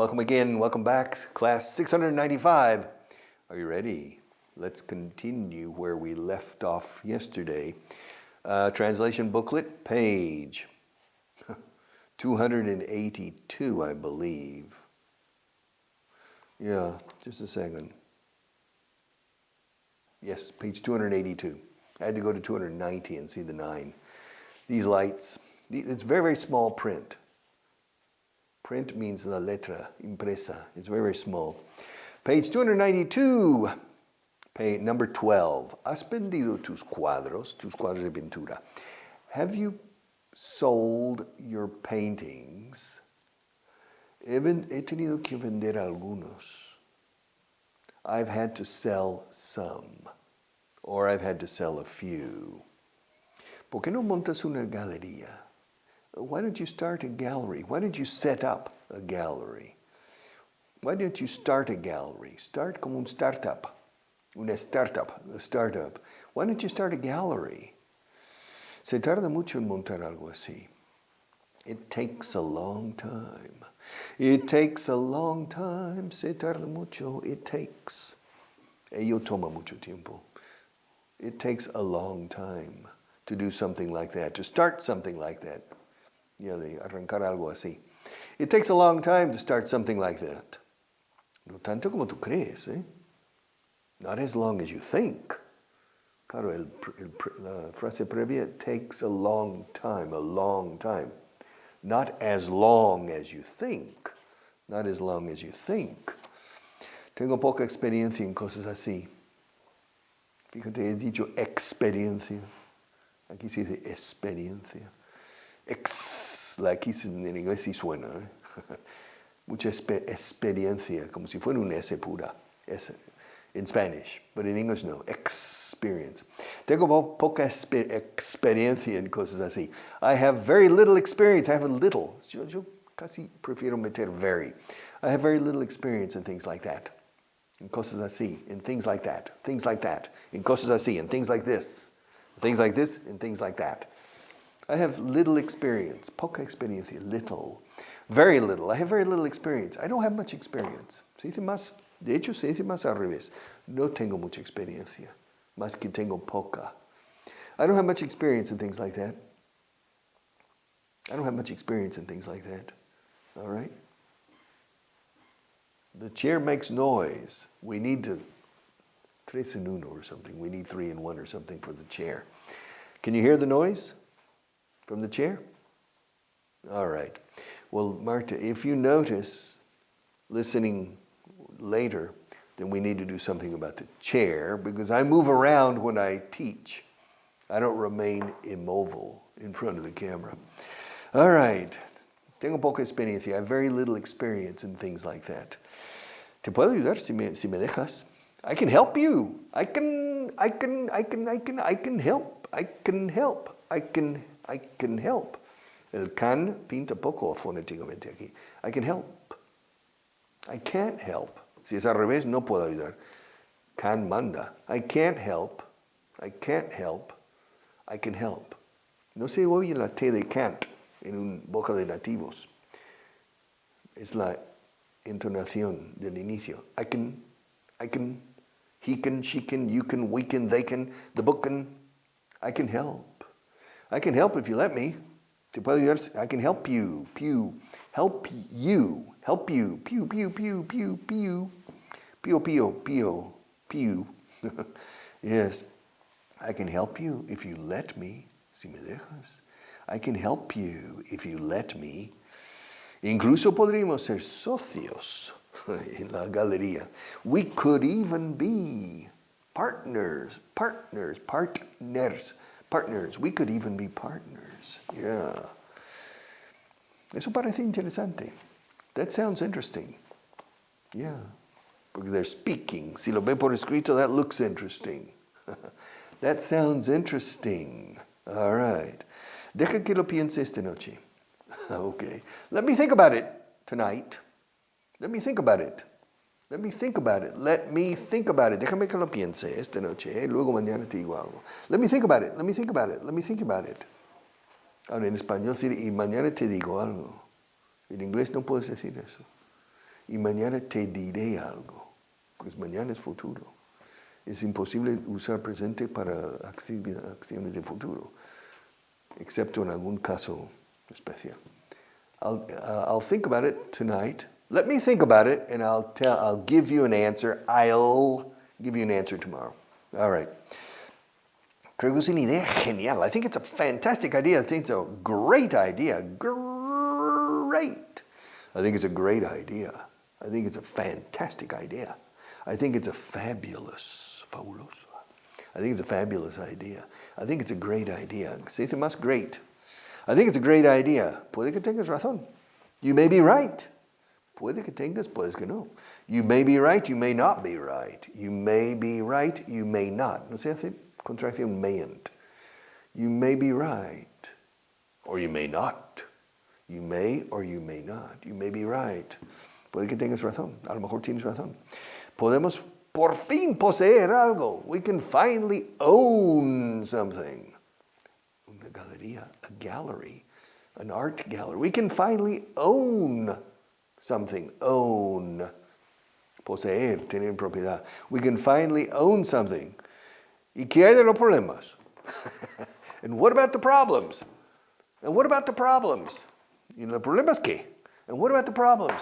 welcome again. Welcome back, class 695. Are you ready? Let's continue where we left off yesterday. Translation booklet, page 282, I believe. Yeah, just a second. Yes, page 282. I had to go to 290 and see the 9. These lights, it's very, very small print. Print means la letra, impresa. It's very, very small. Page 292, page number 12. ¿Has vendido tus cuadros de pintura? Have you sold your paintings? He tenido que vender algunos. I've had to sell some, or I've had to sell a few. ¿Por qué no montas una galería? Why don't you start a gallery? Why don't you set up a gallery? Why don't you start a gallery? Start como un startup. Una startup, a startup. Why don't you start a gallery? Se tarda mucho en montar algo así. It takes a long time. It takes a long time. Se tarda mucho. It takes. Ello toma mucho tiempo. It takes a long time to do something like that, to start something like that. De arrancar algo así. It takes a long time to start something like that. No tanto como tú crees, eh? Not as long as you think. Claro, la frase previa, it takes a long time, a long time. Not as long as you think. Not as long as you think. Tengo poca experiencia en cosas así. Fíjate, he dicho experiencia. Aquí se dice experiencia. Aquí en inglés sí suena, ¿eh? Mucha experiencia, como si fuera un S pura. S, in Spanish, but in English no. Experience. Tengo poca experiencia en cosas así. I have very little experience. I have a little. Yo casi prefiero meter very. I have very little experience in things like that. En cosas así, in things like that. Things like that. In cosas así, and things like this. Things like this, and things like that. I have little experience, poca experiencia, little, very little. I have very little experience. I don't have much experience. Se dice más, de hecho se dice más al revés. No tengo mucha experiencia, más que tengo poca. I don't have much experience in things like that. I don't have much experience in things like that. All right? The chair makes noise. We need to, tres en uno or something. We need 3 in 1 or something for the chair. Can you hear the noise? From the chair? All right. Well, Marta, if you notice, listening later, then we need to do something about the chair, because I move around when I teach. I don't remain immobile in front of the camera. All right. Tengo poca experiencia. I have very little experience in things like that. Te puedo ayudar si me dejas. I can help you. I can help. El can pinta poco fonéticamente aquí. I can help. I can't help. Si es al revés, no puedo ayudar. Can manda. I can't help. I can't help. I can help. No se oye la T de can't en un boca de nativos. Es la entonación del inicio. I can, he can, she can, you can, we can, they can, the book can. I can help. I can help if you let me. Te puedo ayudar. I can help you. Pew. Help you. Help you. Pew, pew, pew, pew, pew. Pio, pio, pio, pew. Yes. I can help you if you let me. Si me dejas. I can help you if you let me. Incluso podríamos ser socios en la galería. We could even be partners. We could even be partners. Yeah. Eso parece interesante. That sounds interesting. Yeah. Because they're speaking. Si lo ven por escrito, that looks interesting. That sounds interesting. All right. Deja que lo piense esta noche. Okay. Let me think about it tonight. Let me think about it. Déjame que lo piense esta noche. Luego mañana te digo algo. Let me think about it. Ahora en español sí, y mañana te digo algo. En inglés no puedes decir eso. y mañana te diré algo. Pues mañana es futuro. Es imposible usar presente para acciones de futuro, excepto en algún caso especial. I'll think about it tonight. Let me think about it, and I'll give you an answer. I'll give you an answer tomorrow. All right. Creo que es una idea genial. I think it's a fantastic idea. I think it's a great idea. Great. I think it's a great idea. I think it's a fantastic idea. I think it's a fabuloso. I think it's a fabulous idea. I think it's a great idea. Se dice más great. I think it's a great idea. Puede que tengas razón. You may be right. Puede que tengas, puede que no. You may be right, you may not be right. You may be right, you may not. No se hace contracción mayn't. You may be right, or you may not. You may or you may not. You may be right. Puede que tengas razón. A lo mejor tienes razón. Podemos por fin poseer algo. We can finally own something. Una galería, a gallery, an art gallery. We can finally own something. Own. Poseer, tener propiedad. We can finally own something. ¿Y qué hay de los problemas? And what about the problems? And what about the problems? ¿Y los problemas qué? And what about the problems?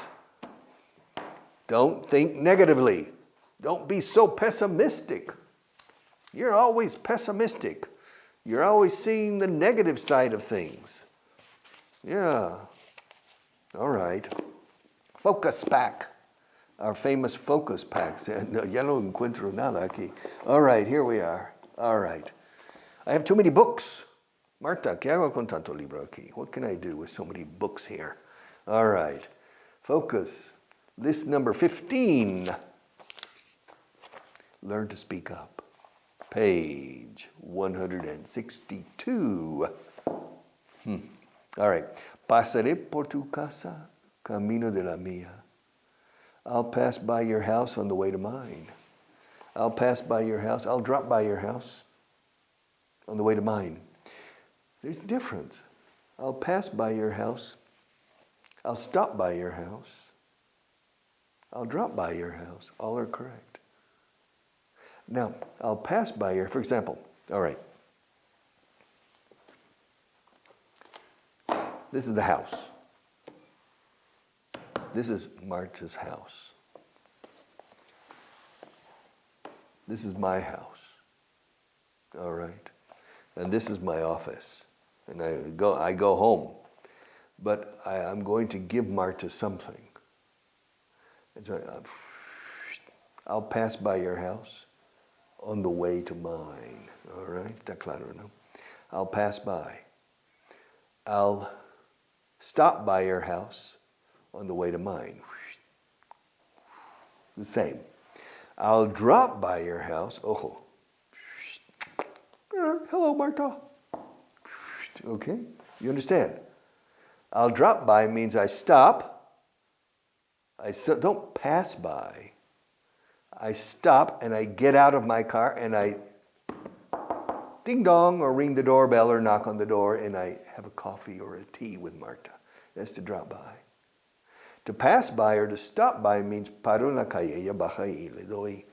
Don't think negatively. Don't be so pessimistic. You're always pessimistic. You're always seeing the negative side of things. Yeah. All right. Focus pack. Our famous focus packs. Ya no encuentro nada aquí. All right, here we are. All right. I have too many books. Marta, ¿qué hago con tanto libro aquí? What can I do with so many books here? All right. Focus. List number 15. Learn to speak up. Page 162. All right. Pasaré por tu casa, camino de la mía. I'll pass by your house on the way to mine. I'll pass by your house. I'll drop by your house on the way to mine. There's a difference. I'll pass by your house. I'll stop by your house. I'll drop by your house. All are correct. Now, I'll pass by your, for example, all right. This is the house. This is Marta's house. This is my house. All right. And this is my office. And I go home. But I'm going to give Marta something. And so I'll pass by your house on the way to mine. All right? Está claro, no? I'll pass by. I'll stop by your house on the way to mine. The same. I'll drop by your house. Oh. Hello, Marta. Okay? You understand? I'll drop by means I stop. I don't pass by. I stop and I get out of my car and I ding dong or ring the doorbell or knock on the door and I have a coffee or a tea with Marta. That's to drop by. To pass by or to stop by means paro en la calle, ella baja y le doy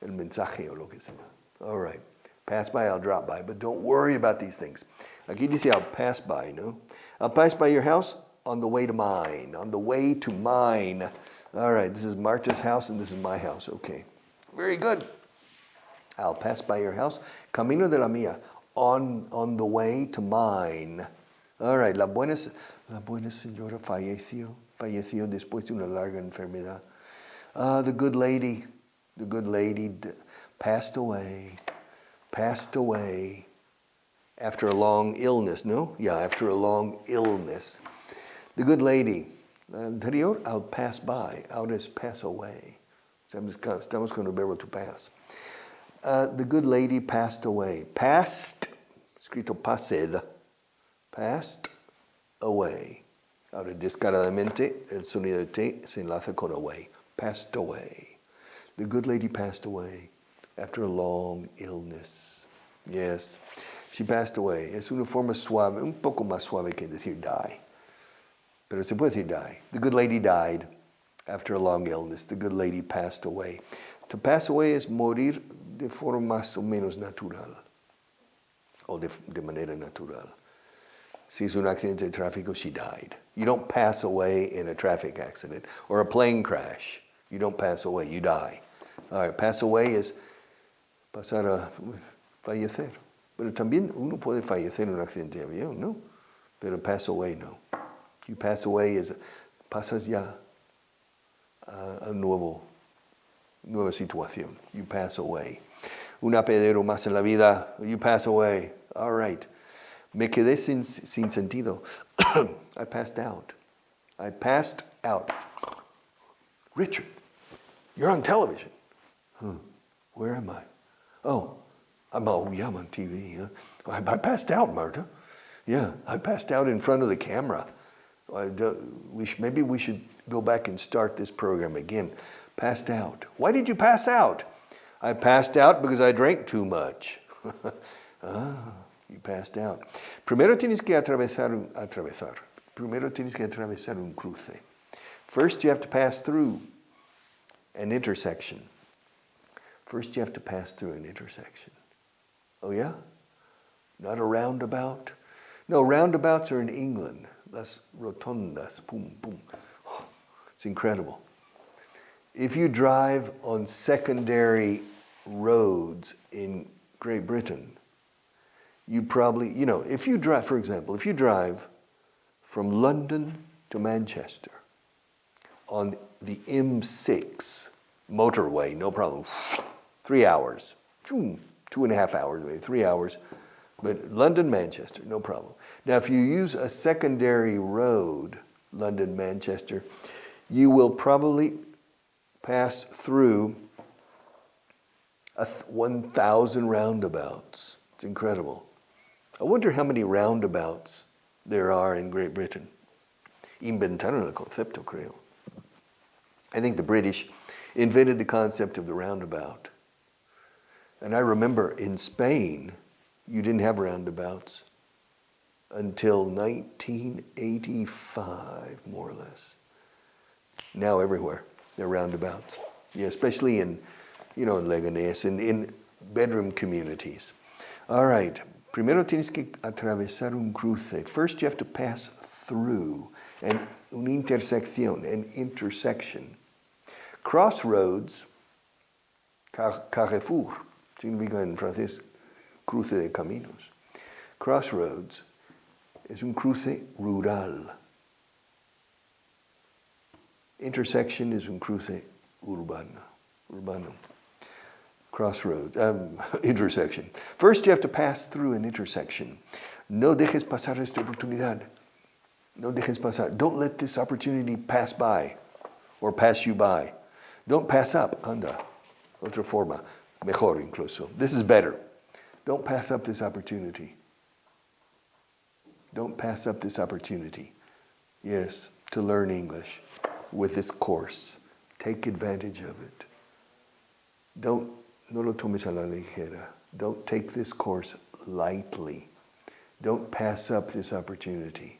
el mensaje o lo que sea. All right. Pass by, I'll drop by. But don't worry about these things. Aquí dice I'll pass by, no? I'll pass by your house on the way to mine. On the way to mine. All right, this is Marta's house and this is my house. Okay. Very good. I'll pass by your house. Camino de la mía. On the way to mine. All right, la buena señora falleció después de una larga enfermedad. The good lady passed away after a long illness, no? Yeah, after a long illness. The good lady, anterior, I'll pass by. Out is pass away. Estamos con el verbo to pass. The good lady passed away. Passed, escrito pased. Passed away. Ahora, descaradamente, el sonido de T se enlaza con away. Passed away. The good lady passed away after a long illness. Yes, she passed away. Es una forma suave, un poco más suave que decir die. Pero se puede decir die. The good lady died. after a long illness. The good lady passed away. To pass away es morir de forma más o menos natural, o de manera natural. Si es un accidente de tráfico, she died. You don't pass away in a traffic accident or a plane crash. You don't pass away, you die. All right, pass away es pasar a fallecer. Pero también uno puede fallecer en un accidente de avión, ¿no? Pero pass away no. You pass away es pasas ya a nueva situación. You pass away. Un apedero más en la vida. You pass away. All right. Me quedé sin sentido. I passed out. I passed out. Richard, you're on television. Where am I? Oh, I'm on TV. Huh? I passed out, Marta. Yeah, I passed out in front of the camera. Maybe we should go back and start this program again. Passed out. Why did you pass out? I passed out because I drank too much. You passed out. Primero tienes que atravesar. Primero tienes que atravesar un cruce. First you have to pass through an intersection. First you have to pass through an intersection. Oh yeah? Not a roundabout? No, roundabouts are in England. Las rotondas. Boom, boom. It's incredible. If you drive on secondary roads in Great Britain, you probably, if you drive, for example, if you drive from London to Manchester on the M6 motorway, no problem, 3 hours, 2.5 hours, maybe 3 hours, but London, Manchester, no problem. Now, if you use a secondary road, London, Manchester, you will probably pass through 1,000 roundabouts. It's incredible. I wonder how many roundabouts there are in Great Britain. Inventaron el concepto, creo. I think the British invented the concept of the roundabout. And I remember in Spain, you didn't have roundabouts until 1985, more or less. Now everywhere, there are roundabouts. Yeah, especially in Leganés, in bedroom communities. All right. Primero tienes que atravesar un cruce. First you have to pass through una intersección, an intersection. Crossroads, carrefour, significa en francés cruce de caminos. Crossroads es un cruce rural. Intersection is un cruce urbano. Crossroads, intersection. First you have to pass through an intersection. No dejes pasar esta oportunidad. No dejes pasar. Don't let this opportunity pass by or pass you by. Don't pass up. Anda. Otra forma. Mejor incluso. This is better. Don't pass up this opportunity. Don't pass up this opportunity. Yes, to learn English with this course. Take advantage of it. No lo tomes a la ligera. Don't take this course lightly. Don't pass up this opportunity.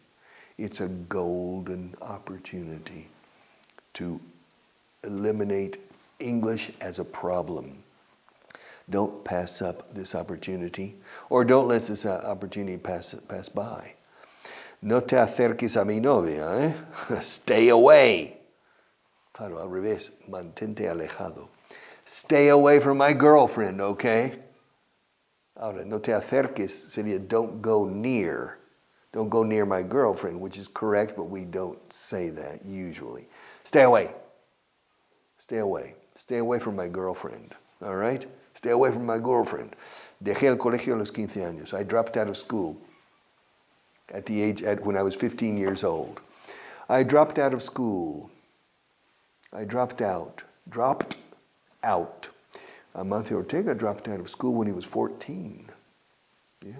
It's a golden opportunity to eliminate English as a problem. Don't pass up this opportunity, or don't let this opportunity pass by. No te acerques a mi novia, Stay away. Claro, al revés, mantente alejado. Stay away from my girlfriend, okay? Ahora, no te acerques sería don't go near. Don't go near my girlfriend, which is correct, but we don't say that usually. Stay away. Stay away. Stay away from my girlfriend, all right? Stay away from my girlfriend. Dejé el colegio a los 15 años. I dropped out of school when I was 15 years old. I dropped out of school. I dropped out. Amancio Ortega dropped out of school when he was 14. Yeah.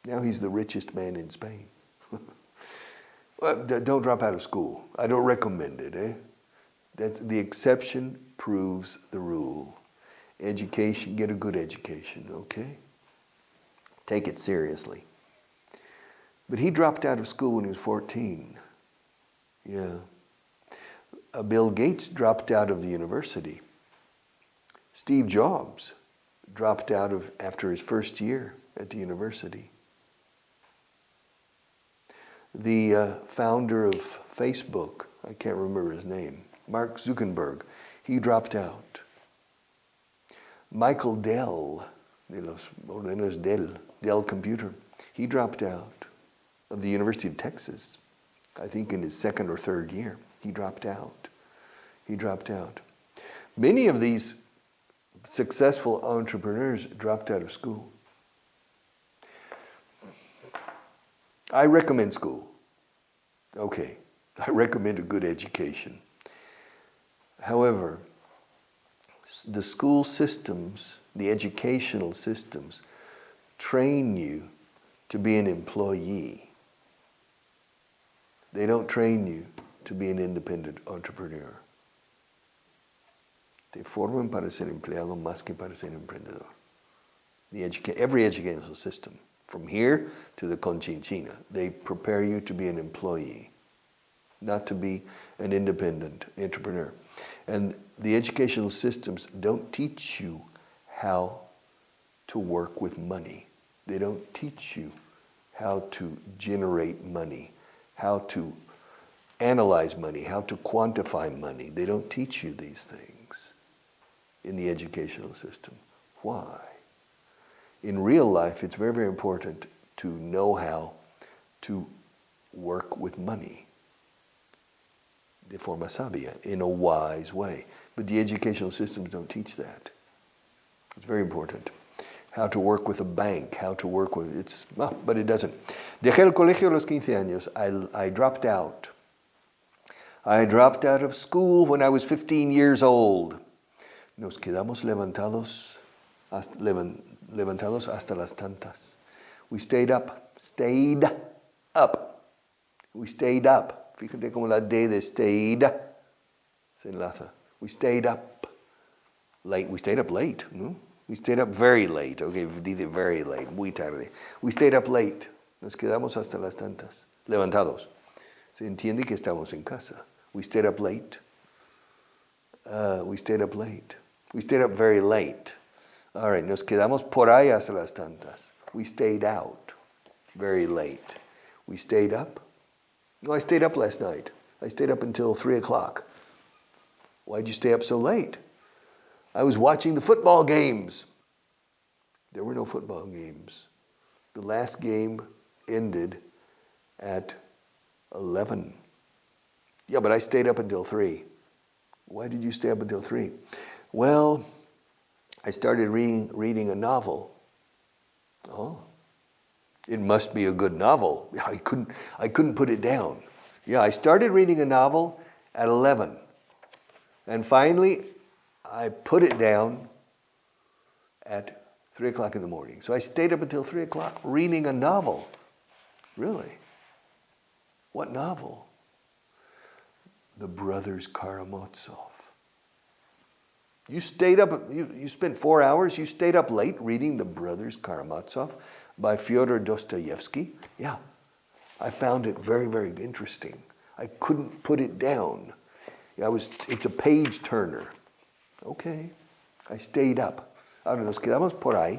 Now he's the richest man in Spain. Well, don't drop out of school. I don't recommend it, the exception proves the rule. Education, get a good education, okay? Take it seriously. But he dropped out of school when he was 14. Yeah. Bill Gates dropped out of the university. Steve Jobs dropped out after his first year at the university. The founder of Facebook, I can't remember his name, Mark Zuckerberg, he dropped out. Michael Dell, de los ordenos Dell Computer, he dropped out of the University of Texas. I think in his second or third year, he dropped out. He dropped out. Many of these successful entrepreneurs dropped out of school. I recommend school. Okay, I recommend a good education. However, the school systems, the educational systems, train you to be an employee. They don't train you to be an independent entrepreneur. Te forman para ser empleado más que para ser emprendedor. Every educational system, from here to the Conchinchina, they prepare you to be an employee, not to be an independent entrepreneur. And the educational systems don't teach you how to work with money. They don't teach you how to generate money, how to analyze money, how to quantify money. They don't teach you these things in the educational system. Why? In real life, it's very, very important to know how to work with money de forma sabia, in a wise way. But the educational systems don't teach that. It's very important. How to work with a bank, how to work with, but it doesn't. Dejé el colegio a los 15 años. I dropped out. I dropped out of school when I was 15 years old. Nos quedamos levantados hasta las tantas. We stayed up. We stayed up. Fíjate como la D de stayed se enlaza. We stayed up late. We stayed up late. No? We stayed up very late. Okay, dice very late, muy tarde. We stayed up late. Nos quedamos hasta las tantas. Levantados. Se entiende que estamos en casa. We stayed up late. We stayed up late. We stayed up very late. All right, nos quedamos por ahí hasta las tantas. We stayed out very late. We stayed up. No, I stayed up last night. I stayed up until 3 o'clock. Why'd you stay up so late? I was watching the football games. There were no football games. The last game ended at 11. Yeah, but I stayed up until 3. Why did you stay up until 3? Well, I started reading a novel. Oh. It must be a good novel. I couldn't put it down. Yeah, I started reading a novel at 11. And finally, I put it down at 3 o'clock in the morning. So I stayed up until 3 o'clock reading a novel. Really? What novel? The Brothers Karamazov. You stayed up, you spent 4 hours, you stayed up late reading The Brothers Karamazov by Fyodor Dostoevsky. Yeah, I found it very, very interesting. I couldn't put it down. It's a page turner. Okay, I stayed up. Ahora nos quedamos por ahí,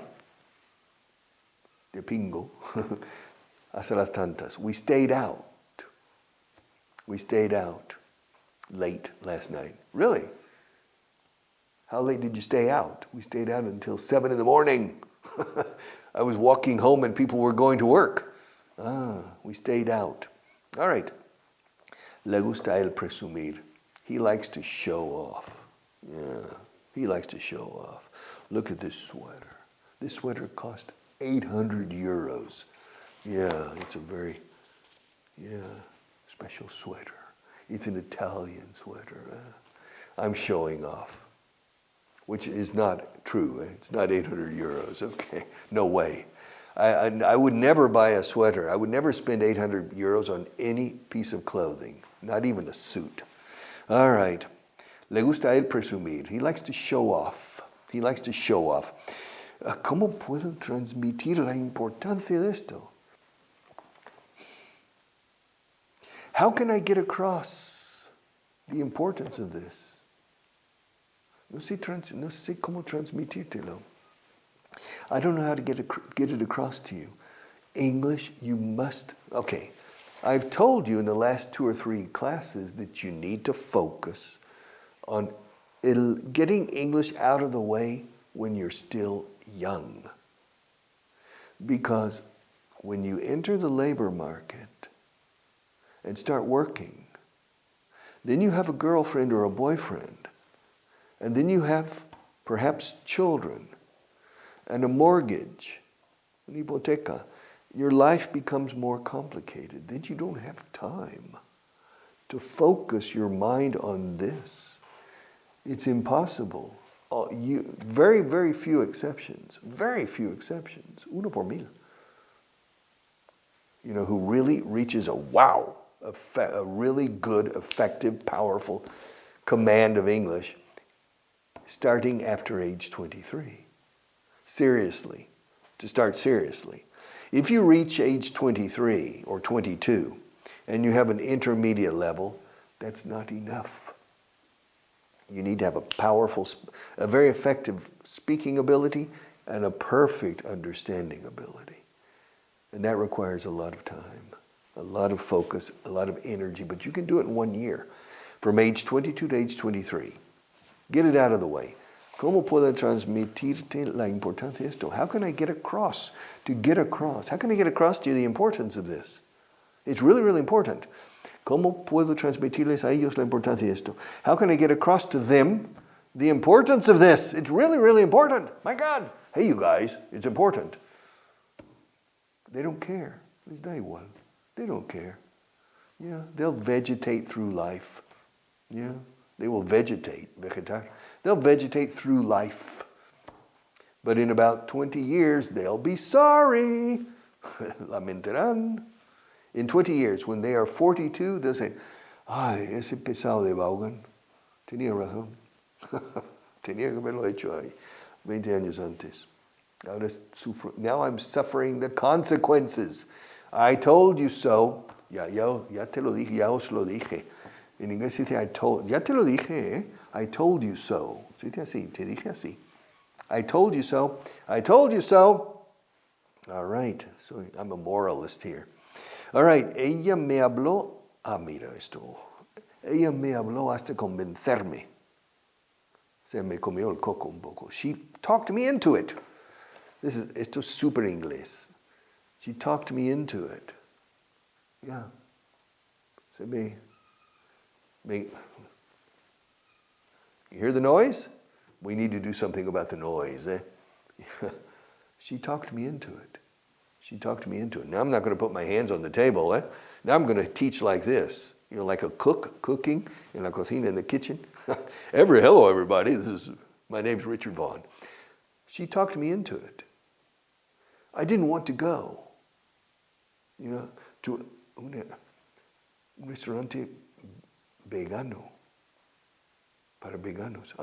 de pingo, hasta las tantas. We stayed out. We stayed out late last night. Really? How late did you stay out? We stayed out until 7 in the morning. I was walking home and people were going to work. We stayed out. All right. Le gusta el presumir. He likes to show off. Yeah, he likes to show off. Look at this sweater. This sweater cost 800 euros. Yeah, it's a very, special sweater. It's an Italian sweater. I'm showing off. Which is not true. It's not 800 euros. Okay, no way. I would never buy a sweater. I would never spend 800 euros on any piece of clothing, not even a suit. All right. Le gusta el presumir. He likes to show off. He likes to show off. ¿Cómo puedo transmitir la importancia de esto? How can I get across the importance of this. No sé cómo transmitírtelo. I don't know how to get it across to you. English, you must, okay. I've told you in the last 2 or 3 classes that you need to focus on getting English out of the way when you're still young. Because when you enter the labor market and start working, then you have a girlfriend or a boyfriend, and then you have perhaps children and a mortgage, an hipoteca. Your life becomes more complicated. Then you don't have time to focus your mind on this. It's impossible. Very, very few exceptions. Very few exceptions. Uno por mil. You know, who really reaches a really good, effective, powerful command of English starting after age 23. Seriously. To start seriously. If you reach age 23 or 22 and you have an intermediate level, that's not enough. You need to have a very effective speaking ability and a perfect understanding ability. And that requires a lot of time, a lot of focus, a lot of energy, but you can do it in 1 year, from age 22 to age 23. Get it out of the way. ¿Cómo puedo transmitirte la importancia de esto? How can I get across? How can I get across to you the importance of this? It's really, really important. ¿Cómo puedo transmitirles a ellos la importancia de esto? How can I get across to them the importance of this? It's really, really important. My God. Hey, you guys, it's important. They don't care. Les da igual. They don't care. Yeah, they'll vegetate through life. Yeah, they will vegetar. They'll vegetate through life. But in about 20 years, they'll be sorry. Lamentarán. In 20 years, when they are 42, they'll say, ay, ese pesado de Vaughan, tenía razón. Tenía que haberlo hecho ahí 20 años antes. Now I'm suffering the consequences. I told you so. Ya te lo dije, ya os lo dije. En inglés se dice, ya te lo dije, ¿eh? I told you so. Se dice así, te dije así. I told you so. I told you so. All right, so I'm a moralist here. All right, ella me habló, mira esto. Ella me habló hasta convencerme. Se me comió el coco un poco. She talked me into it. Esto es super inglés. She talked me into it. Yeah. Se me, you hear the noise? We need to do something about the noise. She talked me into it. She talked me into it. Now I'm not going to put my hands on the table. Now I'm going to teach like this. You know, like a cook cooking in la cocina, in the kitchen. Hello everybody. My name's Richard Vaughan. She talked me into it. I didn't want to go, you know, to un restaurante vegano para veganos.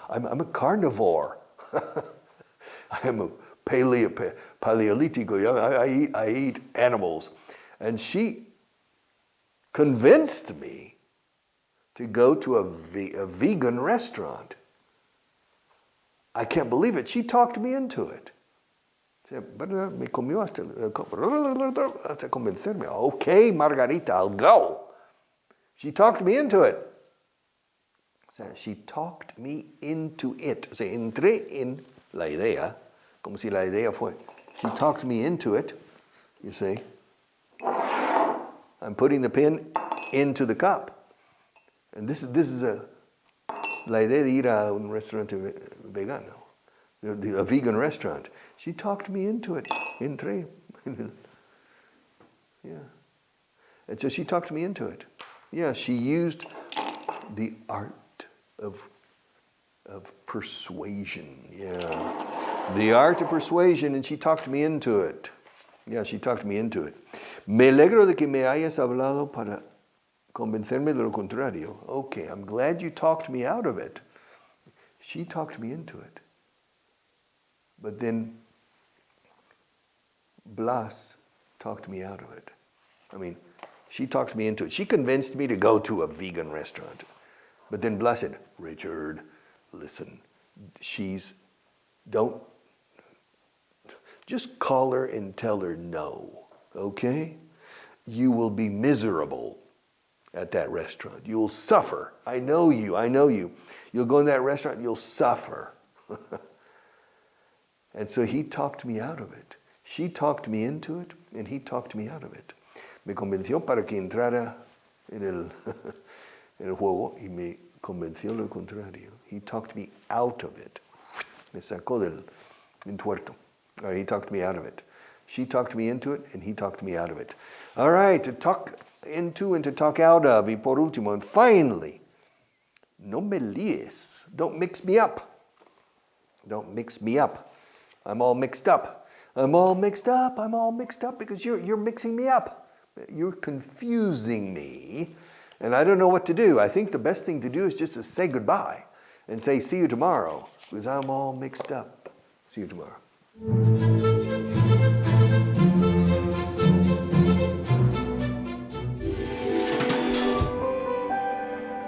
I'm a carnivore. I am a paleolítico. I eat animals. And she convinced me to go to a vegan restaurant. I can't believe it. She talked me into it. Me comió hasta convencerme. Okay, Margarita, I'll go. She talked me into it. She talked me into it. O sea, entré en la idea, como si la idea fue. She talked me into it, you see. I'm putting the pen into the cup. And this is la idea de ir a un restaurante vegano, a vegan restaurant. She talked me into it. Entré. Yeah. And so she talked me into it. Yeah, she used the art of persuasion. Yeah. The art of persuasion, and she talked me into it. Yeah, she talked me into it. Me alegro de que me hayas hablado para convencerme de lo contrario. Okay, I'm glad you talked me out of it. She talked me into it. But then Blas talked me out of it. I mean, she talked me into it. She convinced me to go to a vegan restaurant. But then blessed, Richard, listen, don't, just call her and tell her no, okay? You will be miserable at that restaurant. You'll suffer. I know you. You'll go in that restaurant, you'll suffer. And so he talked me out of it. She talked me into it, and he talked me out of it. Me convenció para que entrara en el juego y me convenció lo contrario. He talked me out of it. Me sacó del entuerto. Or he talked me out of it. She talked me into it, and he talked me out of it. All right, to talk into and to talk out of. Y por último, and finally, no me líes. Don't mix me up. Don't mix me up. I'm all mixed up. I'm all mixed up because you're mixing me up. You're confusing me, and I don't know what to do. I think the best thing to do is just to say goodbye and say, see you tomorrow, because I'm all mixed up. See you tomorrow.